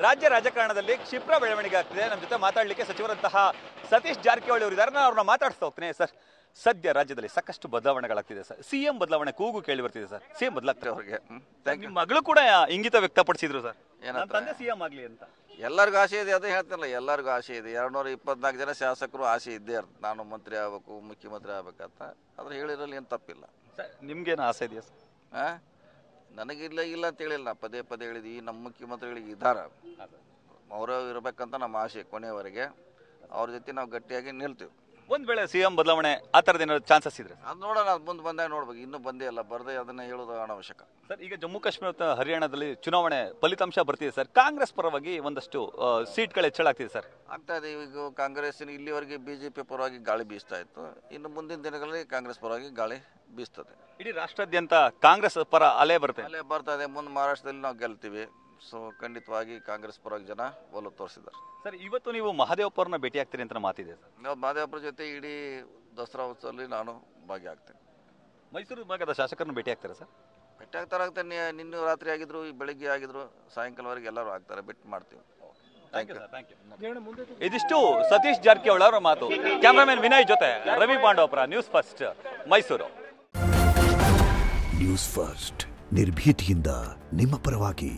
ರಾಜ್ಯ ರಾಜಕಾರಣದಲ್ಲಿ ಕ್ಷಿಪ್ರ ಬೆಳವಣಿಗೆ ಆಗ್ತಿದೆ. ನಮ್ಮ ಜೊತೆ ಮಾತಾಡಲಿಕ್ಕೆ ಸಚಿವರಂತಹ ಸತೀಶ್ ಜಾರಕಿಹೊಳಿ ಅವರು ಇದ್ದಾರೆ. ನಾನು ಅವ್ರನ್ನ ಮಾತಾಡ್ತಾ ಹೋಗ್ತೀನಿ. ಸರ್, ಸದ್ಯ ರಾಜ್ಯದಲ್ಲಿ ಸಾಕಷ್ಟು ಬದಲಾವಣೆಗಳಾಗ್ತಿದೆ ಸರ್. ಸಿಎಂ ಬದಲಾವಣೆ ಕೂಗು ಕೇಳಿ ಬರ್ತಿದೆ ಸರ್. ಸಿಎಂ ಬದಲಾಗ್ತಾರೆ ಅವ್ರಿಗೆ. ನಿಮ್ಮ ಮಗಳು ಕೂಡ ಇಂಗಿತ ವ್ಯಕ್ತಪಡಿಸಿದ್ರು ಸರ್, ನನ್ನ ತಂದೆ ಸಿಎಂ ಆಗಲಿ ಅಂತ. ಎಲ್ಲರಿಗೂ ಆಸೆ ಇದೆ, ಅದೇ ಹೇಳ್ತಿಲ್ಲ, ಎಲ್ಲರಿಗೂ ಆಸೆ ಇದೆ. 224 ಜನ ಶಾಸಕರು ಆಸೆ ಇದ್ದೇ ಇರ್ತದೆ, ನಾನು ಮಂತ್ರಿ ಆಗಬೇಕು, ಮುಖ್ಯಮಂತ್ರಿ ಆಗ್ಬೇಕಂತ. ಆದ್ರೆ ಹೇಳಿರಲ್ಲಿ ಏನು ತಪ್ಪಿಲ್ಲ. ನಿಮ್ಗೇನು ಆಸೆ ಇದೆಯಾ ಸರ್? ನನಗಿಲ್ಲ ಇಲ್ಲ ಅಂತ ಹೇಳಿಲ್ಲ, ಪದೇ ಪದೇ ಹೇಳಿದ್ವಿ. ನಮ್ಮ ಮುಖ್ಯಮಂತ್ರಿಗಳಿಗೆ ಇದ್ದಾರೆ, ಅವರೇ ಇರಬೇಕಂತ ನಮ್ಮ ಆಸೆ ಕೊನೆಯವರೆಗೆ. ಅವ್ರ ಜೊತೆ ನಾವು ಗಟ್ಟಿಯಾಗಿ ನಿಲ್ತೀವಿ. ಒಂದ್ ವೇಳೆ ಸಿಎಂ ಬದಲಾವಣೆ ಆ ಥರದ ಏನಾದ್ರು ಚಾನ್ಸಸ್ ಇದ್ರೆ ಅದು ನೋಡೋಣ, ಅದು ಮುಂದೆ ಬಂದಾಗ ನೋಡ್ಬೇಕು. ಇನ್ನೂ ಬಂದೇ ಇಲ್ಲ, ಬರದೇ ಅದನ್ನ ಹೇಳೋದು ಅನಾವಶ್ಯಕ. ಸರ್, ಈಗ ಜಮ್ಮು ಕಾಶ್ಮೀರ ಮತ್ತು ಹರಿಯಾಣದಲ್ಲಿ ಚುನಾವಣೆ ಫಲಿತಾಂಶ ಬರ್ತಿದೆ ಸರ್. ಕಾಂಗ್ರೆಸ್ ಪರವಾಗಿ ಒಂದಷ್ಟು ಸೀಟ್ಗಳು ಹೆಚ್ಚಳ ಆಗ್ತಿದೆ ಸರ್. ಆಗ್ತಾ ಇದೆ. ಈಗ ಕಾಂಗ್ರೆಸ್ಸಿನ ಇಲ್ಲಿವರೆಗೆ ಬಿಜೆಪಿ ಪರವಾಗಿ ಗಾಳಿ ಬೀಸ್ತಾ ಇತ್ತು. ಇನ್ನು ಮುಂದಿನ ದಿನಗಳಲ್ಲಿ ಕಾಂಗ್ರೆಸ್ ಪರವಾಗಿ ಗಾಳಿ ಬೀಸ್ತದೆ. ಇಡೀ ರಾಷ್ಟ್ರಾದ್ಯಂತ ಕಾಂಗ್ರೆಸ್ ಪರ ಅಲೆ ಬರುತ್ತೆ, ಅಲೆ ಬರ್ತಾ ಇದೆ. ಮುಂದೆ ಮಹಾರಾಷ್ಟ್ರದಲ್ಲಿ ನಾವು ಗೆಲ್ತೀವಿ. ಸೊ ಖಂಡಿತವಾಗಿ ಕಾಂಗ್ರೆಸ್ ಪರವಾಗಿ ಜನ ಒಲವು ತೋರಿಸಿದ್ದಾರೆ. ಸರ್, ಇವತ್ತು ನೀವು ಮಹದೇವಪ್ಪರನ್ನ ಭೇಟಿ ಆಗ್ತೀರಿ ಅಂತ ಮಾತಿದೆ ಸರ್. ನಾವು ಮಹದೇವಪ್ಪರ ಜೊತೆ ಇಡೀ ದಸರಾ ಉತ್ಸವದಲ್ಲಿ ನಾನು ಭಾಗಿಯಾಗ್ತೇನೆ. ಮೈಸೂರು ಭಾಗದ ಶಾಸಕರನ್ನು ಭೇಟಿ ಆಗ್ತಾರೆ ಸರ್? ಭೇಟಿ ಆಗ್ತಾರೆ. ನಿನ್ನೆ ರಾತ್ರಿ ಆಗಿದ್ರು, ಬೆಳಿಗ್ಗೆ ಆಗಿದ್ರು, ಸಾಯಂಕಾಲವರೆಗೆ ಎಲ್ಲರೂ ಆಗ್ತಾರೆ. ಭೇಟಿ ಮಾಡ್ತೀವಿ. ಇದಿಷ್ಟು ಸತೀಶ್ ಜಾರಕಿಹೊಳಿ ಅವರ ಮಾತು. ಕ್ಯಾಮರಾಮನ್ ವಿನಯ್ ಜೊತೆ Ravi Pandavapura, news first, Mysuru. News first, ನಿರ್ಭೀತಿಯಿಂದ ನಿಮ್ಮ ಪರವಾಗಿ.